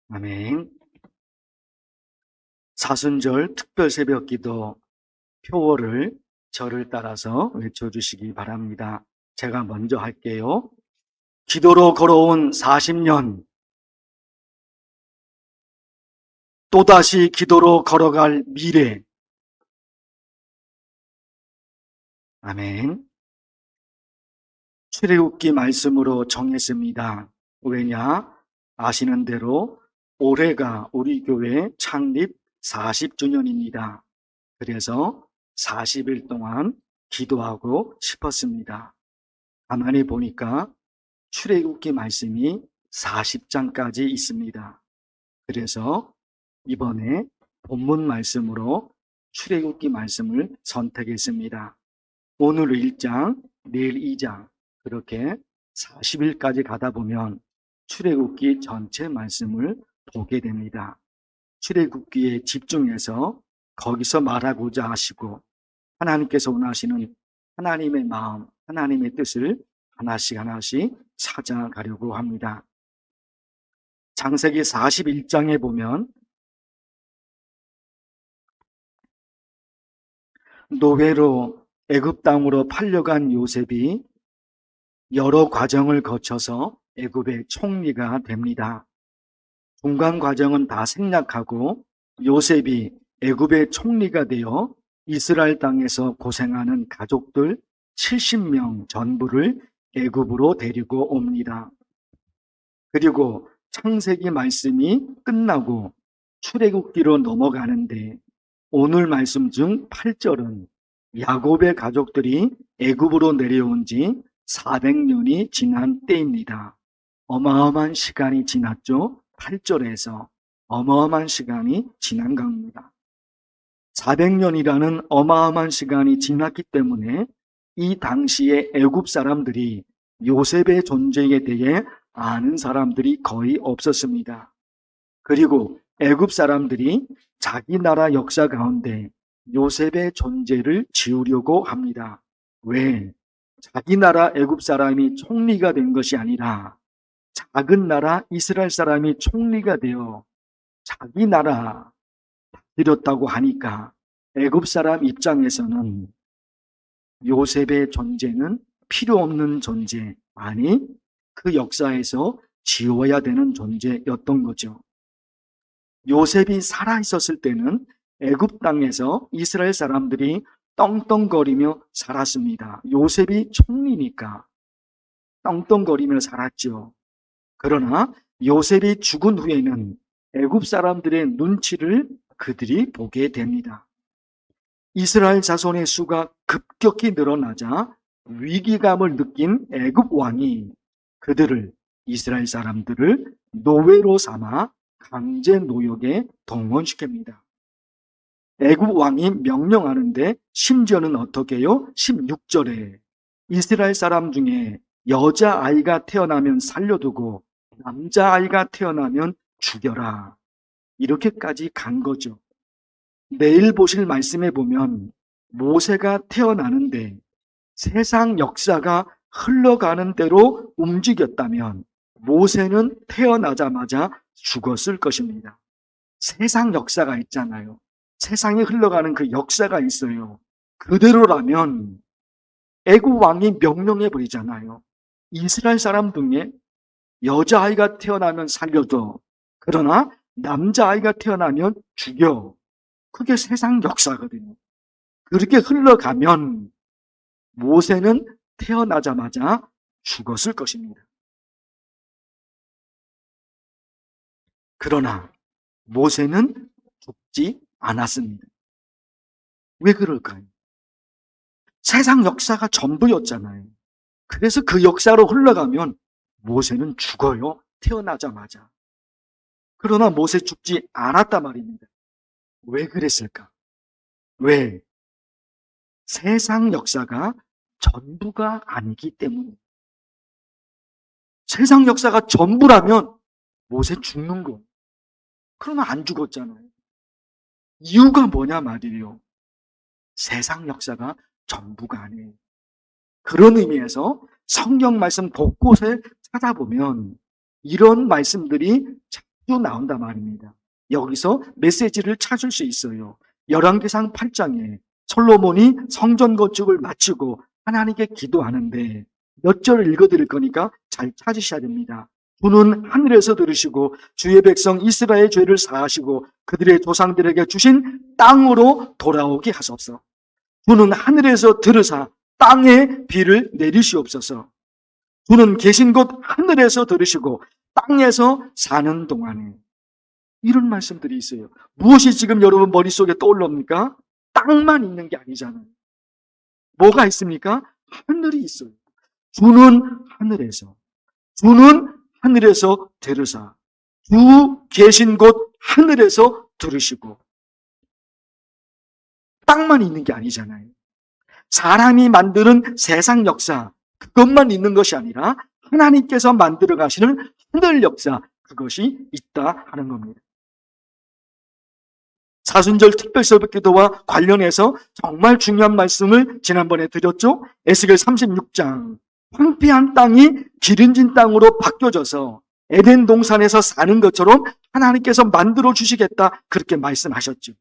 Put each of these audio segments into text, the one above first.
아멘. 사순절 특별 새벽기도 표어를 저를 따라서 외쳐주시기 바랍니다. 제가 먼저 할게요. 기도로 걸어온 40년, 또다시 기도로 걸어갈 미래. 아멘. 출애굽기 말씀으로 정했습니다. 왜냐? 아시는 대로 올해가 우리 교회 창립 40주년입니다. 그래서 40일 동안 기도하고 싶었습니다. 가만히 보니까 출애굽기 말씀이 40장까지 있습니다. 그래서 이번에 본문 말씀으로 출애굽기 말씀을 선택했습니다. 오늘 1장, 내일 2장, 그렇게 40일까지 가다 보면 출애굽기 전체 말씀을 보게 됩니다. 출애굽기에 집중해서 거기서 말하고자 하시고 하나님께서 원하시는 하나님의 마음, 하나님의 뜻을 하나씩 찾아가려고 합니다. 창세기 41장에 보면 노예로 애굽 땅으로 팔려간 요셉이 여러 과정을 거쳐서 애굽의 총리가 됩니다. 중간 과정은 다 생략하고 요셉이 애굽의 총리가 되어 이스라엘 땅에서 고생하는 가족들 70명 전부를 애굽으로 데리고 옵니다. 그리고 창세기 말씀이 끝나고 출애굽기로 넘어가는데 오늘 말씀 중 8절은 야곱의 가족들이 애굽으로 내려온 지 400년이 지난 때입니다. 어마어마한 시간이 지났죠. 8절에서 어마어마한 시간이 지난 겁니다. 400년이라는 어마어마한 시간이 지났기 때문에 이 당시에 애굽 사람들이 요셉의 존재에 대해 아는 사람들이 거의 없었습니다. 그리고 애굽 사람들이 자기 나라 역사 가운데 요셉의 존재를 지우려고 합니다. 왜? 자기 나라 애굽 사람이 총리가 된 것이 아니라 작은 나라 이스라엘 사람이 총리가 되어 자기 나라 다스렸다고 하니까 애굽 사람 입장에서는 요셉의 존재는 필요 없는 존재, 아니 그 역사에서 지워야 되는 존재였던 거죠. 요셉이 살아있었을 때는 애굽 땅에서 이스라엘 사람들이 떵떵거리며 살았습니다. 요셉이 총리니까 떵떵거리며 살았죠. 그러나 요셉이 죽은 후에는 애굽 사람들의 눈치를 그들이 보게 됩니다. 이스라엘 자손의 수가 급격히 늘어나자 위기감을 느낀 애굽 왕이 그들을, 이스라엘 사람들을 노예로 삼아 강제 노역에 동원시킵니다. 애굽 왕이 명령하는데 심지어는 어떻게 해요? 16절에 이스라엘 사람 중에 여자아이가 태어나면 살려두고 남자아이가 태어나면 죽여라. 이렇게까지 간 거죠. 내일 보실 말씀에 보면 모세가 태어나는데 세상 역사가 흘러가는 대로 움직였다면 모세는 태어나자마자 죽었을 것입니다. 세상 역사가 있잖아요. 세상에 흘러가는 그 역사가 있어요. 그대로라면 애굽 왕이 명령해 버리잖아요. 이스라엘 사람 중에 여자아이가 태어나면 살려줘. 그러나 남자아이가 태어나면 죽여. 그게 세상 역사거든요. 그렇게 흘러가면 모세는 태어나자마자 죽었을 것입니다. 그러나 모세는 죽지 않았습니다. 왜 그럴까요? 세상 역사가 전부였잖아요. 그래서 그 역사로 흘러가면 모세는 죽어요. 태어나자마자. 그러나 모세 죽지 않았단 말입니다. 왜 그랬을까? 왜? 세상 역사가 전부가 아니기 때문에. 세상 역사가 전부라면 모세 죽는 거. 그러면 안 죽었잖아요. 이유가 뭐냐 말이에요. 세상 역사가 전부가 아니에요. 그런 의미에서 성경 말씀 곳곳에 찾아보면 이런 말씀들이 쭉 나온단 말입니다. 여기서 메시지를 찾을 수 있어요. 열왕기상 8장에 솔로몬이 성전 건축을 마치고 하나님께 기도하는데 몇 절을 읽어드릴 거니까 잘 찾으셔야 됩니다. 주는 하늘에서 들으시고 주의 백성 이스라엘의 죄를 사하시고 그들의 조상들에게 주신 땅으로 돌아오게 하소서. 주는 하늘에서 들으사 땅에 비를 내리시옵소서. 주는 계신 곳 하늘에서 들으시고 땅에서 사는 동안에. 이런 말씀들이 있어요. 무엇이 지금 여러분 머릿속에 떠올릅니까? 땅만 있는 게 아니잖아요. 뭐가 있습니까? 하늘이 있어요. 주는 하늘에서 들으사 주 계신 곳 하늘에서 들으시고. 땅만 있는 게 아니잖아요. 사람이 만드는 세상 역사, 그것만 있는 것이 아니라 하나님께서 만들어 가시는 하늘 역사, 그것이 있다 하는 겁니다. 사순절 특별새벽 기도와 관련해서 정말 중요한 말씀을 지난번에 드렸죠. 에스겔 36장, 황폐한 땅이 기름진 땅으로 바뀌어져서 에덴 동산에서 사는 것처럼 하나님께서 만들어 주시겠다, 그렇게 말씀하셨죠.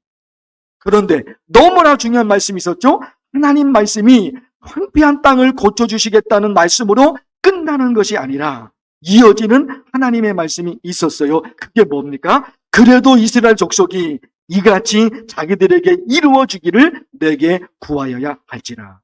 그런데 너무나 중요한 말씀이 있었죠. 하나님 말씀이 황폐한 땅을 고쳐주시겠다는 말씀으로 끝나는 것이 아니라 이어지는 하나님의 말씀이 있었어요. 그게 뭡니까? 그래도 이스라엘 족속이 이같이 자기들에게 이루어지기를 내게 구하여야 할지라.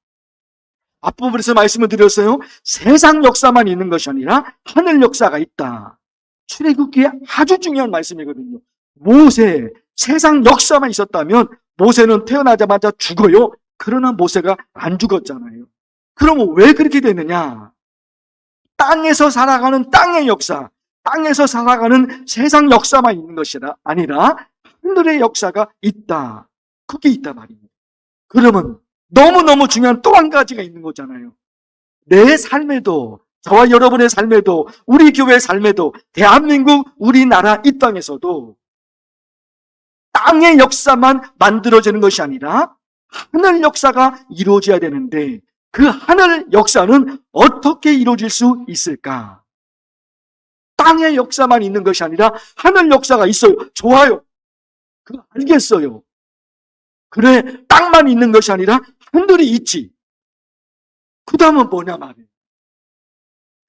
앞부분에서 말씀을 드렸어요. 세상 역사만 있는 것이 아니라 하늘 역사가 있다. 출애굽기에 아주 중요한 말씀이거든요. 모세, 세상 역사만 있었다면 모세는 태어나자마자 죽어요. 그러나 모세가 안 죽었잖아요. 그러면 왜 그렇게 되느냐? 땅에서 살아가는 땅의 역사, 땅에서 살아가는 세상 역사만 있는 것이 아니라 하늘의 역사가 있다. 그게 있다 말입니다. 그러면 너무너무 중요한 또 한 가지가 있는 거잖아요. 내 삶에도, 저와 여러분의 삶에도, 우리 교회의 삶에도, 대한민국, 우리나라 이 땅에서도 땅의 역사만 만들어지는 것이 아니라 하늘 역사가 이루어져야 되는데 그 하늘 역사는 어떻게 이루어질 수 있을까? 땅의 역사만 있는 것이 아니라 하늘 역사가 있어요. 좋아요. 그거 알겠어요. 그래, 땅만 있는 것이 아니라 하늘이 있지. 그 다음은 뭐냐 말이에요.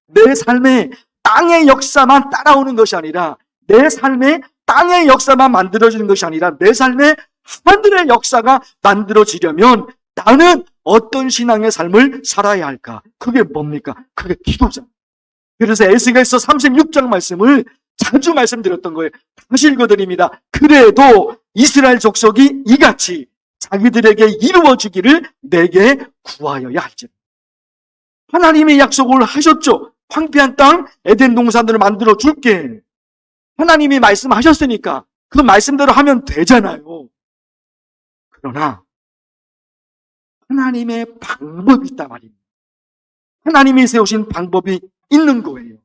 내 삶에 땅의 역사만 따라오는 것이 아니라 내 삶에 땅의 역사만 만들어지는 것이 아니라 내 삶에 하늘의 역사가 만들어지려면 나는 어떤 신앙의 삶을 살아야 할까? 그게 뭡니까? 그게 기도잖아요. 그래서 에스겔서 36장 말씀을 자주 말씀드렸던 거예요. 다시 읽어드립니다. 그래도 이스라엘 족속이 이같이 자기들에게 이루어지기를 내게 구하여야 할지. 하나님의 약속을 하셨죠. 황폐한 땅 에덴 동산들을 만들어 줄게. 하나님이 말씀하셨으니까 그 말씀대로 하면 되잖아요. 그러나 하나님의 방법이 있단 말입니다. 하나님이 세우신 방법이 있는 거예요.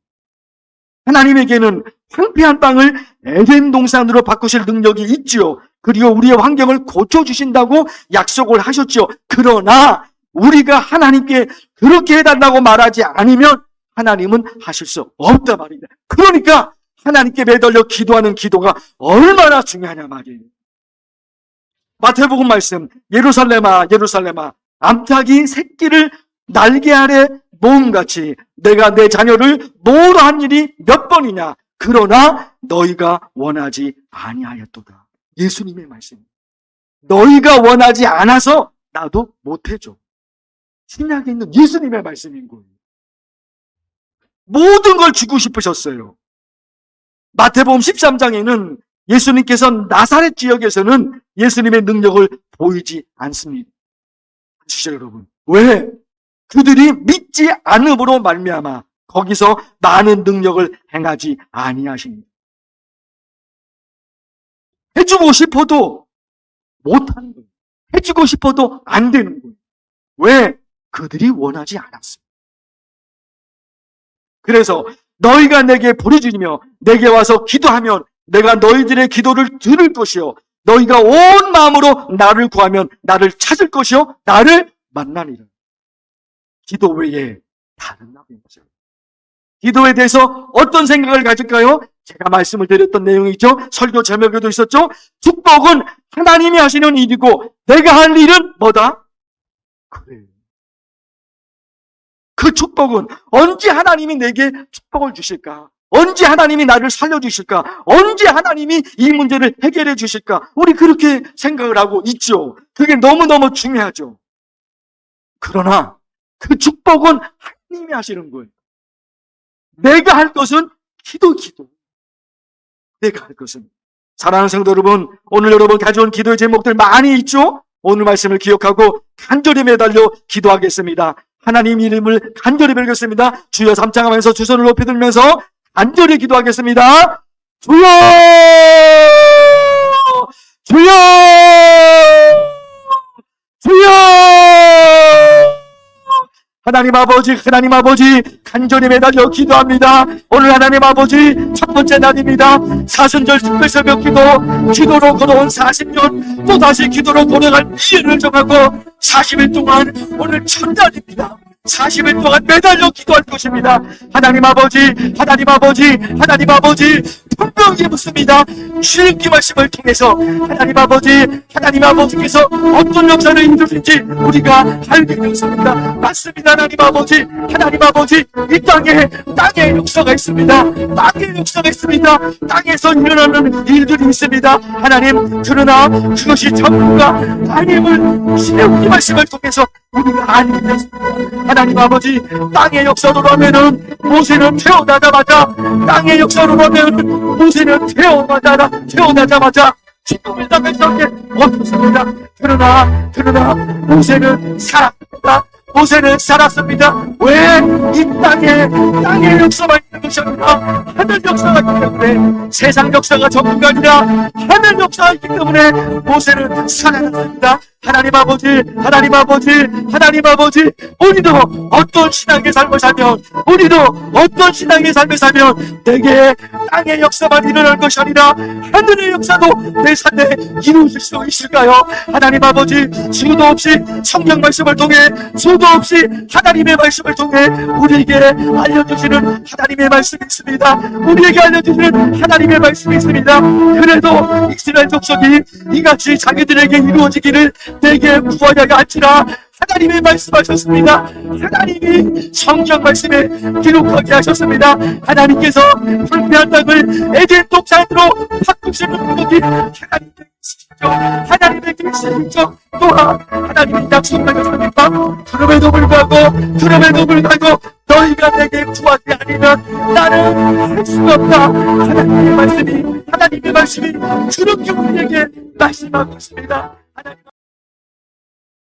하나님에게는 황폐한 땅을 에덴 동산으로 바꾸실 능력이 있지요. 그리고 우리의 환경을 고쳐주신다고 약속을 하셨죠. 그러나 우리가 하나님께 그렇게 해달라고 말하지 않으면 하나님은 하실 수 없단 말입니다. 그러니까 하나님께 매달려 기도하는 기도가 얼마나 중요하냐 말이에요. 마태복음 말씀, 예루살렘아 예루살렘아 암탉이 새끼를 날개 아래 모음같이 내가 내 자녀를 놓으라 한 일이 몇 번이냐. 그러나 너희가 원하지 아니하였도다. 예수님의 말씀. 너희가 원하지 않아서 나도 못해줘. 신약에 있는 예수님의 말씀인 거예요. 모든 걸 주고 싶으셨어요. 마태복음 13장에는 예수님께서 나사렛 지역에서는 예수님의 능력을 보이지 않습니다. 아시죠, 여러분? 왜? 그들이 믿지 않음으로 말미암아 거기서 많은 능력을 행하지 아니하십니다. 해주고 싶어도 못하는 거예요. 해주고 싶어도 안 되는 거예요. 왜? 그들이 원하지 않았어요. 그래서 너희가 내게 부르짖으며 내게 와서 기도하면 내가 너희들의 기도를 들을 것이요 너희가 온 마음으로 나를 구하면 나를 찾을 것이요 나를 만나리라. 기도 외에 다른 답이 없어요. 기도에 대해서 어떤 생각을 가질까요? 제가 말씀을 드렸던 내용이죠. 설교 제목에도 있었죠. 축복은 하나님이 하시는 일이고 내가 할 일은 뭐다? 그래. 그 축복은 언제 하나님이 내게 축복을 주실까? 언제 하나님이 나를 살려주실까? 언제 하나님이 이 문제를 해결해 주실까? 우리 그렇게 생각을 하고 있죠. 그게 너무너무 중요하죠. 그러나 그 축복은 하나님이 하시는 거예요. 내가 할 것은 기도. 내가 할 것은. 사랑하는 성도 여러분, 오늘 여러분 가져온 기도의 제목들 많이 있죠? 오늘 말씀을 기억하고 간절히 매달려 기도하겠습니다. 하나님 이름을 간절히 빌겠습니다. 주여 삼창하면서 두 손을 높이 들면서 간절히 기도하겠습니다. 주여! 주여! 주여! 하나님 아버지 간절히 매달려 기도합니다. 오늘 하나님 아버지 첫 번째 날입니다. 사순절 특별 새벽 기도로 걸어온 40년 또다시 기도로 돌아갈 기회를 정하고 40일 동안 오늘 첫날입니다. 40일 동안 매달려 기도할 것입니다. 하나님 아버지 분명히 묻습니다. 주님께 말씀을 통해서 하나님 아버지께서 어떤 역사를 이루신지 우리가 알게 되었습니다. 맞습니다. 하나님 아버지 이 땅에 역사가 있습니다. 땅에서 일어나는 일들이 있습니다. 하나님, 그러나 그것이 전부가 하나님을 신의 말씀을 통해서 우리가 알게 되었습니다. 하나님 아버지, 땅의 역사로 하면은 모세는 태어나자마자 죽음을 당했던 게 없었습니다. 그러나 모세는 살았습니다. 왜? 이 땅의 역사가 있는 것이 아니라 하늘 역사가 있기 때문에, 세상 역사가 전부가 아니라 하늘 역사가 있기 때문에 모세는 살아났습니다. 하나님 아버지, 우리도 어떤 신앙의 삶을 살면 내게 땅의 역사만 일어날 것이 아니라 하늘의 역사도 내 삶에 이루어질 수 있을까요? 하나님 아버지, 수도 없이 성경 말씀을 통해, 수도 없이 하나님의 말씀을 통해 우리에게 알려주시는 하나님의 말씀이 있습니다. 그래도 이스라엘 족속이 이같이 자기들에게 이루어지기를 내게 구하자가 아니라 하나님이 말씀하셨습니다. 하나님이 성경 말씀에 기록하게 하셨습니다. 하나님께서 불패한 땅을 에덴 동산으로 바꾸시는 분이 하나님의 계시죠. 또한 하나님이 약속하셨습니까? 그럼에도 불구하고 너희가 내게 구하지 않으면 나는 할 수가 없다. 하나님의 말씀이 그렇게 우리에게 말씀하고 있습니다.